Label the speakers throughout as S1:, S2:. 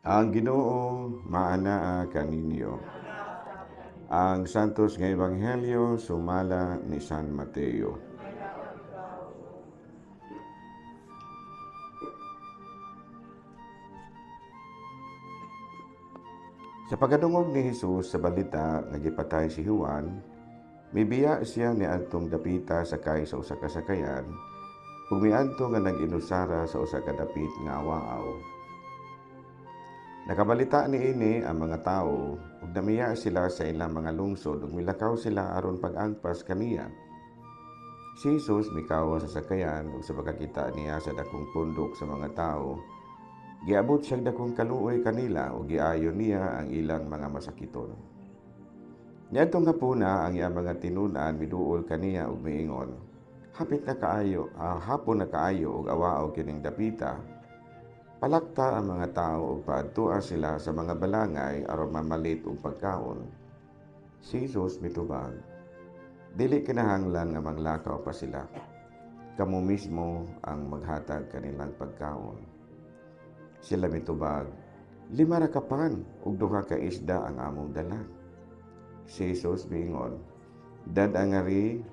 S1: Ang Ginoo maanaa kaninyo. Ang santos nga ebanghelyo sumala ni San Mateo. Sa pagkadungog ni Jesus sa balita nga gipatay si Juan, mibiya siya ni adtong dapita sakay sa usa ka sakayan, ug miadto nga nag-inusara sa usa ka dapit nga awaaw. Nakabalita niini ang mga tawo ug namiya sila sa ilang mga lungsod ug milakaw sila aron pag-angpas kaniya. Si Jesus mikaw sa sakayan ug sa pagkakita niya sa dakong pundok sa mga tawo, giabot siya dakong kaluoy kanila ug giayon niya ang ilang mga masakiton. Niadtong hapuna ang iyang mga tinun-an miduol kaniya ug miingon, hapon na kaayo ug awaaw kining dapita. Palakta ang mga tao ug paadtua sila sa mga balangay aron mamalit og pagkaon. Si Jesus mitubag, dili kinahanglan nga maglakaw pa sila. Kamo mismo ang maghatag kanilang pagkaon. Sila mitubag, 5 ra ka pan ug 2 ka isda ang among dala. Si Jesus miingon, dadangari.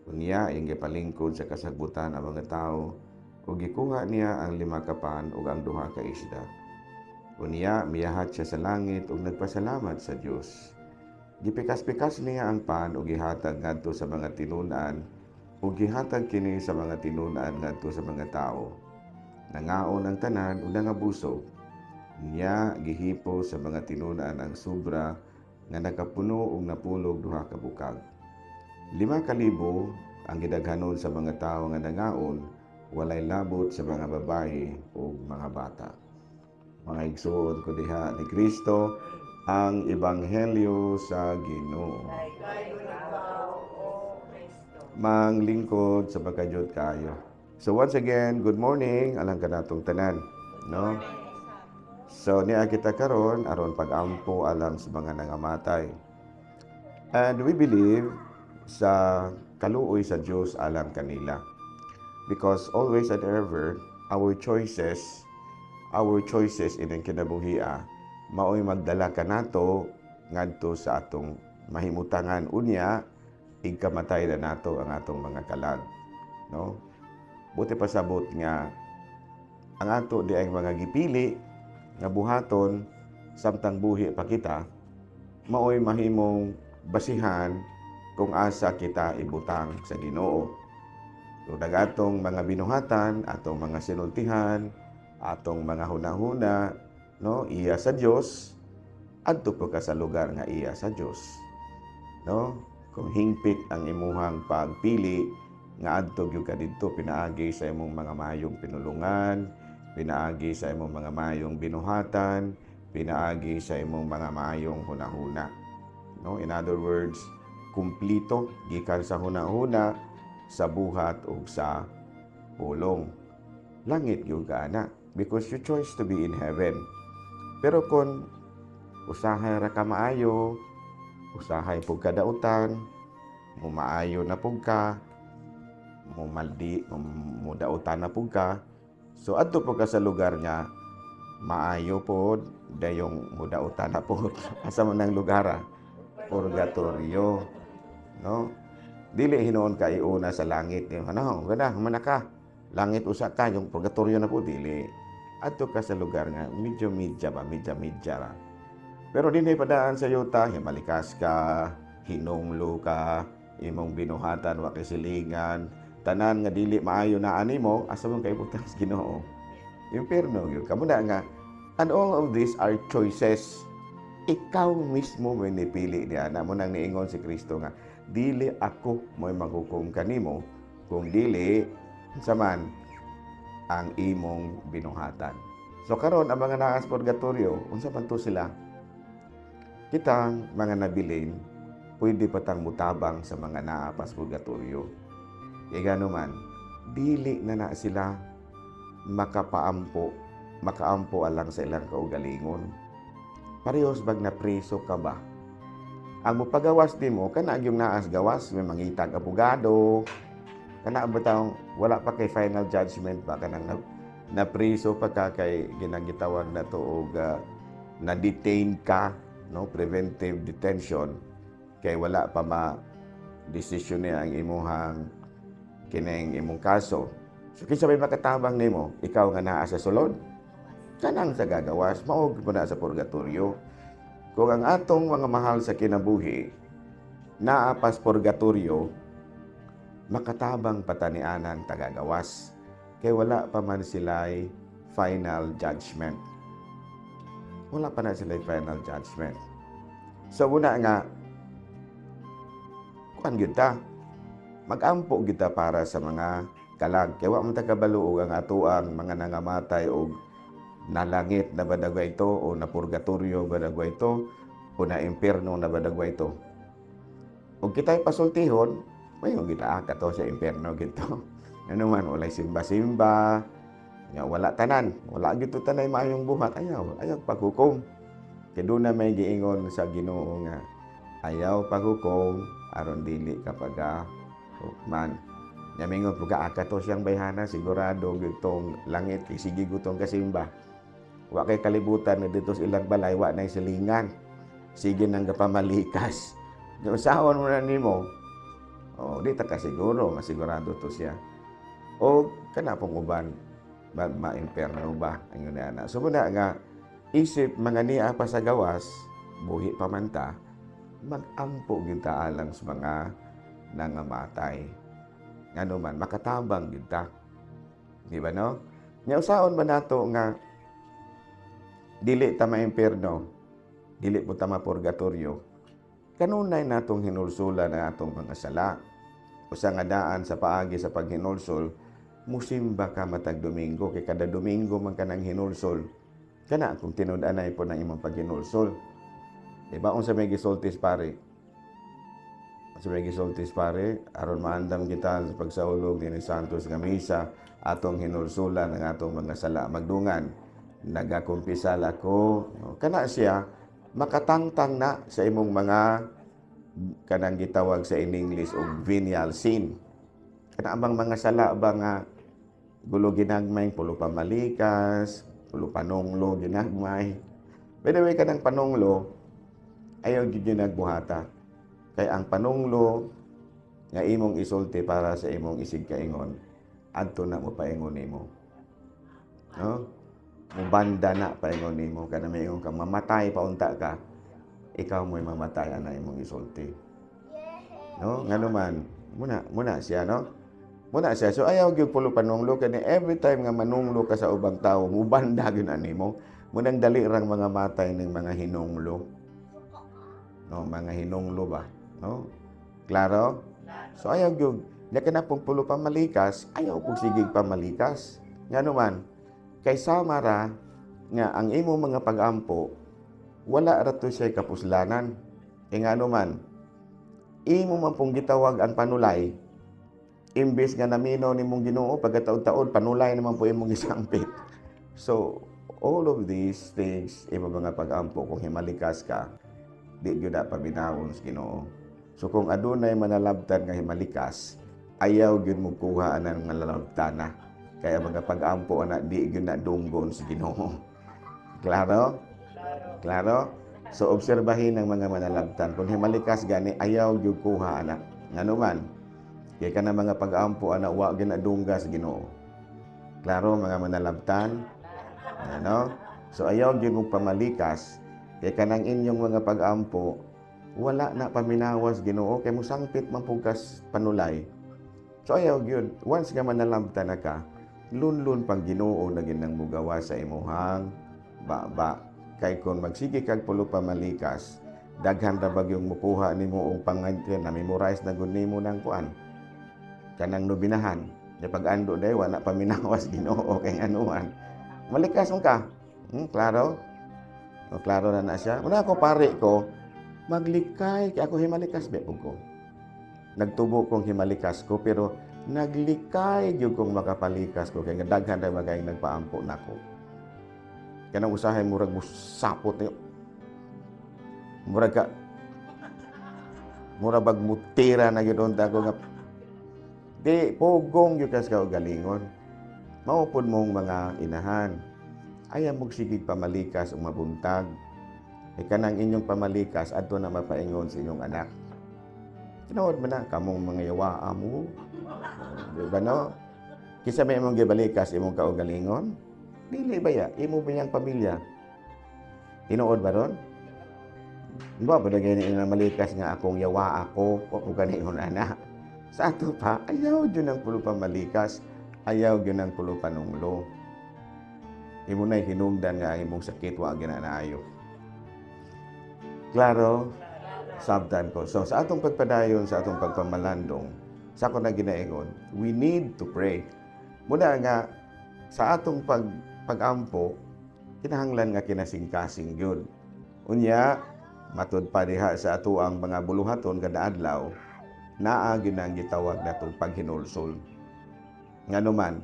S1: Unya ing gipalingkod sa kasagbutan ang mga tao ug gikuha niya ang 5 ka pan ug ang 2 ka isda. Unya miyahat siya sa langit ug nagpasalamat sa Dios. Gipikas-pikas niya ang pan ug gihatag ngadto sa mga tinun-an ug gihatag kini sa mga tinun-an ngadto sa mga tawo. Nangaon ang tanan ug nangabusog. Niya gihipo sa mga tinun-an ang sobra nga nakapuno ug napulog 2 ka bukag. 5,000 ang gidaghanon sa mga tawo nga nangaon, walay labot sa mga babayi ug mga bata. Mga igsuon ko diha ni Kristo ang ebanghelyo sa Ginoo. Manglingkod sa pagkadiyot kayo. So once again, good morning alang kanatong tanan, no? So niya kita karon aron pag-ampo alang sa mga nangamatay. And we believe sa kaluoy sa Dios alang kanila. Because always and ever, our choices in kinabuhia mao'y magdala kanato ngadto sa atong mahimutangan unya igkamatay na nato ang atong mga kalag, no? Buti pasabot nga ang ato di ay mga gipili nga buhaton samtang buhi pa kita mao'y mahimong basihan kung asa kita ibutang sa Ginoo. So dagatong mga binuhatan, atong mga sinultihan, atong mga hunahuna, no, iya sa Dios, adto po ka sa lugar nga iya sa Dios. No? Kung hingpit ang imuhang pagpili nga adto gyud ka didto pinaagi sa imong mga mayong pinulungan, pinaagi sa imong mga mayong binuhatan, pinaagi sa imong mga mayong hunahuna. No? In other words, kumplito gikan sa hunahuna, sa buhat ug sa pulong. Langit gyud ana because you choose to be in heaven. Pero kung usahay ra ka maayo, usahay pug kadautan, mo maayo na pug ka, mo dautan na pug ka, so adto pug ka sa lugar nga maayo pod dayong mudautan na pod asa man ang lugar, purgatorio, no? Dili hinuon ka iuna sa langit ni ano ganda manaka langit usa ka yung purgatorio na po dili adto ka sa lugar nga medyo ra. Pero dinhi padaan sa yuta himalikas ka, hinunglo ka, imong binuhatan wa kasilingan, tanan nga dili maayo na animo asa man kay butang sa Ginoo, impierno gyud kamo na nga. And all of these are choices. Ikaw mismo may nipili niya na mo nang niingon si Kristo nga dili ako mo'y maghukom kanimo kung dili saman ang imong binuhatan. So karon ang mga naas purgatorio unsa man to sila? Kitang mga nabilin pwede patang mutabang sa mga naa pas purgatorio. Kaya gano man dili na sila makaampo alang sa ilang kaugalingon. Parehos bag na preso ka ba? Ang mupagawas nimo kana yung naas gawas may mangitag abogado, kana bitaw wala pa kay final judgment ba kanang na priso pa ka kay ginagitawag na to og na-detain ka, no, preventive detention kay wala pa desisyon niya ang imuhang kining imong kaso. So kinsa may makatabang nimo, ikaw nga naa sa sulod, kanang sa gagawas, maog mo na sa purgatorio. Kung ang atong mga mahal sa kinabuhi naa pas purgatorio, makatabang patanianan tagagawas. Kay wala pa man sila'y final judgment. Wala pa na sila'y final judgment. So una nga, kuan kita, mag-ampo kita para sa mga kalag. Kaya wa man ta kabaluog ang atuang mga nangamatay o nalangit na badagwa ito o na purgatorio badagwa ito o na impierno na badagwa ito. Kung kita'y pasultihon, may kita kato sa impierno gito. Ano man, walay simba-simba, wala tanan, wala gito tanay maayong buhat, ayaw paghukom. Kaya doon na may giingon sa Ginoo nga, ayaw paghukom, aron dili kapag hukman. Yamingon po kaakato siyang bayhana, sigurado gitong langit, sige gutong kasimba. Wa kay kalibutan na dito sa ilang balay, wa na silingan. Sige nang kapamalikas. Yung sahon mo na nimo, di ta kasiguro, masigurado to siya. O kana pong uban, ma-imperno ba ang yun na. So muna nga, isip mga niya pa sa gawas, buhi pa man ta, mag-ampo kita alang sa mga nangamatay. Nga man, makatabang kita. Di ba no? Nga usaon ba nato nga, dili ta ma-imperno, dili po ta ma-purgatorio, kanunay natong hinulsulan ang atong mga sala. Usa nga daan sa paagi sa paghinulsol, musimba ka matag Domingo, kay kada Domingo man ka nang hinulsol. Kana kung tinud-anay po ng imong paghinulsol. Diba? Kung sa may gisultis pare, aron maandam kita sa pagsaulog ni Santos nga misa, atong hinulsulan ang atong mga sala magdungan. Nagakumpisal ako. Kana siya, makatangtang na sa imong mga kanang gitawag sa in English og venial sin. Kana abang mga sala ba nga gulo ginagmay, pulo pamalikas, pulo panunglo ginagmay. By the way, kanang panunglo ayaw gyud nagbuhata. Kay ang panunglo nga imong isulti para sa imong isig kaingon, adto na mo paingon nimo. No? Mubanda na paingon nimo kana may ingon kang mamatay paunta ka. Ikaw mo'y mamatay ana imong isulti. No? Ngano man, muna siya, no? Muna siya. So ayaw gyud pulo panunglo kani every time nga manunglo ka sa ubang tawo, mubanda gyud animo. Munang dali rang mga matay ning mga hinunglo. No, mga hinunglo ba, no? Klaro? So ayaw gyud nya kana pong pulo pamalikas, ayaw pug sigig pamalikas. Ngano man, kay samara nga ang imo mga pag-ampo wala ra to siya kapuslanan. E ngano man, imo man pong gitawag ang panulay, imbes nga naminaw nimong Ginoo pagkataon-taon panulay naman po imong gisampit. So all of these things imo mga pag-ampo kung himalikas ka, di gyud na paminawon sa Ginoo. So kung adunay manalabtan nga himalikas, ayaw gyud mo kuha anang nga lalabtana. Kaya mga pag-ampo ana di gyud na dunggon sa Ginoo. Klaro? Klaro? So obserbahin ang mga manalabtan. Kung himalikas gani ayaw gyud kuha ana. Ngano man? Kaya ka na mga pag-ampo, ana, wa ginadungga sa Ginoo. Klaro, mga manalabtan? Ano? So, ayaw yun mong pamalikas. Kaya ka nang inyong mga pag-ampo, wala na paminawas Ginoo. Kaya mo sangpit man pugkas panulay. So, ayaw yun. Once nga manalabtan na ka, lunlun pang Ginoo na ginang mugawa sa imuhang baba. Kaya kung magsige kag pulo pamalikas, daghan ra bagyong mukuha nimo og pangadyan na memorize na gud nimo nang kuan. Kanang nobinahan, di pag-ando day wala paminawas Ginoo kay anuan. Malikas mo ka. Klaro? O klaro na siya. Una ako pare ko, maglikay kay ako himalikas be ko. Nagtubo kong himalikas ko pero naglikay gyud kong makapalikas ko kay daghan ra bagay nagpaampo nako. Kanang usahay murag musapot niyo. Murag bag mutira na gyud unta ko nga di pugong gyud kas ka galingon. maupod mong mga inahan. Ayaw mong sigig pamalikas o mabuntag. Kanang inyong pamalikas, adto na mapaingon sa inyong anak. Tinood mo na, kamong mga yawa mo. Di ba no? Kisa may imong gibalikas, imong kaugalingon? Dili ba ya? Imo ba niyang pamilya? Tinood ba ron? Di ba, balagay na malikas nga akong yawa ako, o ganingon anak. Sa ato pa, ayaw yun ang pulo pamalikas, ayaw yun ang pulo panunglo. Imo na'y hinungdan nga imong sakit, wa ginanaayo. Klaro? Sabtan ko. So, sa atong pagpadayon, sa atong pagpamalandong, sa ako na ginaingon, we need to pray. Muna nga, sa atong pag-ampo, kinahanglan nga kinasing-kasing yun. Unya, matud pa diha sa ato ang mga buluhaton kada adlaw, naa ginang gitawag natong paghinulsol. Nga naman,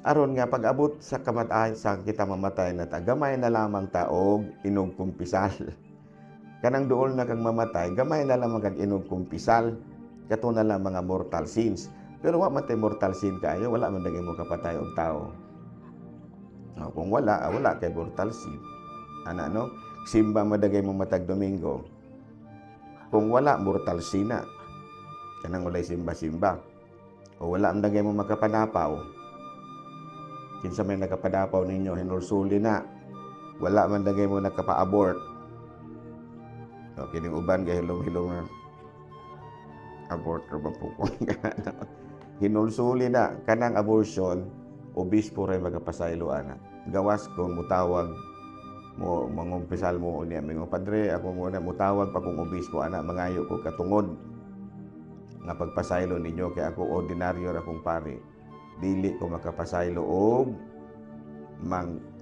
S1: aron nga pag-abot sa kamatay, sa kita mamatay na gamay na lamang taog inog kumpisal. Kanang duol na kang mamatay, gamay na lamang kag inog kumpisal. Kato na lang mga mortal sins. Pero wa man tay mortal sin kayo, wala man dagay mo kapatay og tao. Kung wala kay mortal sin. Ana no? Simba madagay mo matag Domingo. Kung wala mortal sin na. Kanang walay simba-simba. O wala man dagay mo makapanapaw. Kinsa may nakapadapaw ninyo, hinulsuli na. Wala man dagay mo nakapa-abort. So, kining uban kay hilom-hilom na abort or mapukong. Hinulsuli na. Kanang abortion, obispo rin magapasayloan na. Gawas kung mutawag mo, mangumpisal mo niya. Mga padre, ako muna mutawag pa kung obispo, anak, mangayo ko katungod. Nga pagpasaylo ninyo, kaya ako ordinaryo akong pari. Dili ko makapasaylo o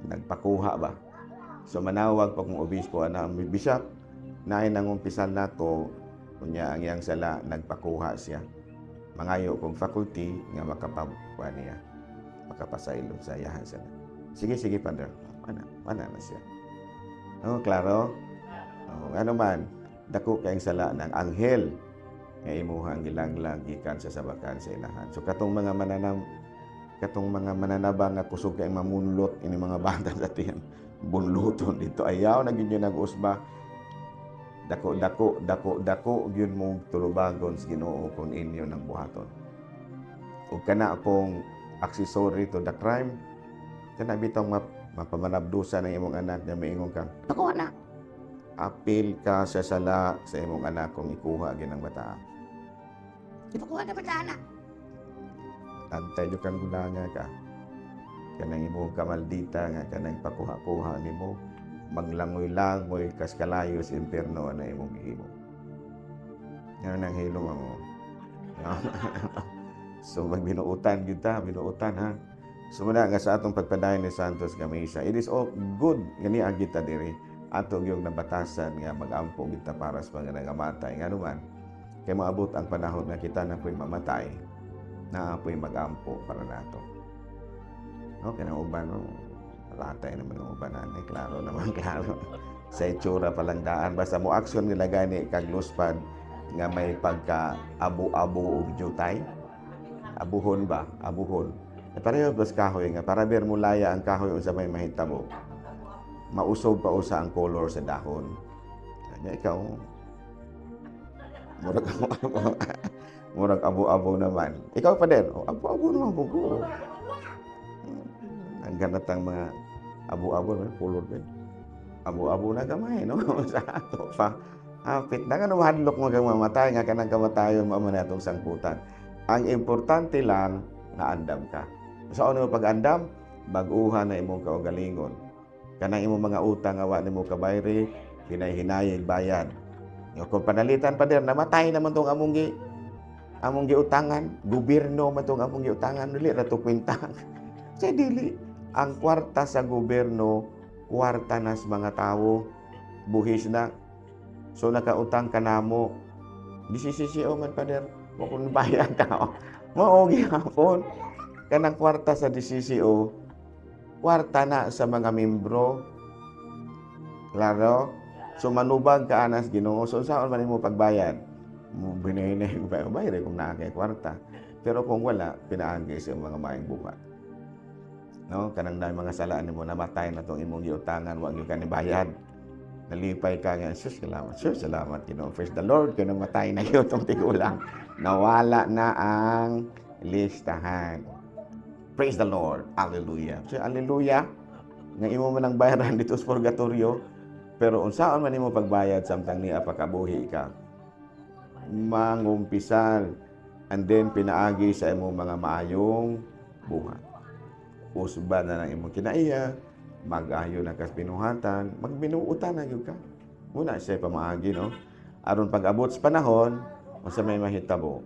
S1: nagpakuha ba. So manawag pa kung obispo, anak, may bishop, na ay nangumpisal na to, kunya ang iyang sala, nagpakuha siya. Mangayo kong faculty nga makapabuan niya. Makapasaylo sa iyahan sila. Sige, Father. Mana na siya. No, klaro? Ano man, dako kayong sala ng anghel nga imuhang gilanglang gikan sa sabakan sa ilahan. So katong mga mananabang nga kusog kay mamunlot ini mga bata sa tiyan. Bunluton dito ayaw na gyud nag-usba. Dako gyud mo tulubagon sa Ginoo kung inyo nang buhaton. Ug kana akong accessory to the crime, kana bitong mapamanabdusa ng imong anak na maingon kang, "Ako anak." Apil ka sa sala sa imong anak kung ikuha ginang bata. Ipakuha na bata anak. Antay jud kang gulanga ka. Kanang imong kamaldita nga kanang pakuha-kuha nimo. Maglangoy-langoy kas kalayo sa impierno na imong gihimo. Yan ang hilom mo. So magbinuutan kita, binuutan ha. So muna nga sa atong pagpadayon ni Santos Gamisa, it is all good gani ang kita diri atong yung nabatasan nga mag-ampo kita para sa mga nagamatay. Nga naman, kay maabot ang panahon nga kita na po'y mamatay, na po'y mag-ampo para nato. Okay na uban no? Latay naman ang ubanan, klaro naman, klaro. Sa itsura palang daan, basta mo aksyon nila gani kag luspad nga may pagka abu-abu og jutay. Abuhon ba? Abuhon. Pareho bas kahoy nga, para ber mulaya ang kahoy unsa may mahitabo. Mausog pa usa ang color sa dahon. Kanya ikaw, murag abu-abu naman. Ikaw pa din, abu-abu naman po ko. Ang ganatang mga abu-abu na color din. Abu-abu na gamay, no? Sa ato pa. Hapit na nga hadlok mo kang mamatay, nga kanang kamatayon mo man atong sangputan. Ang importante lang na andam ka. Sa ano pag-andam, bag-uhan na imong kaugalingon. Kanang imong mga utang awa nimo kabayri, hinay-hinayig bayad. Kung panalitan pa din, namatay naman tong among giutangan, gobyerno man tong among giutangan, dili ra to kwintang. Sa dili ang kwarta sa gobyerno, kwarta na sa mga tao, buhis na. So nakautang ka namo, disisisiyo man pa der, mo kung bayad ka. Maogi hapon. Kanang kwarta sa DCCO, kwarta na sa mga membro. Klaro? So manubag ka anas Ginoo. So saan man mo pagbayad? Mo binahinay ko bayad kung naa kay kwarta. Pero kung wala, pinaangay sa mga maayong buhat. no, kanang na mga sala nimo namatay na tong imong giutangan, wa gyud ka ni bayad. Nalipay ka nga, sus, salamat, Ginoo. Praise the Lord, kung namatay na yun itong tigulang. Nawala na ang listahan. Praise the Lord. Hallelujah. So, hallelujah. Nga imo man ang bayaran dito sa purgatorio, pero unsaon man imo pagbayad samtang niya pakabuhi ka. Mangumpisal, and then pinaagi sa imong mga maayong buhat. Usban na ng imong kinaiya, mag-ayo na kas binuhatan, magbinuutan na gyud ka. Muna siya pamaagi, no? Aron pag-abot sa panahon, masa may mahitabo,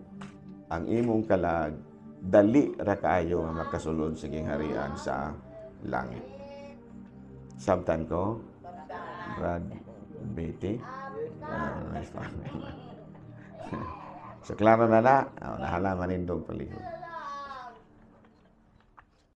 S1: ang imong kalag, dali ra kaayo nga makasulod sa gingharian sa langit. Sabtan ko, Brad Betty. Nice one. So, klaro na na. Nahalaman nindog palihog.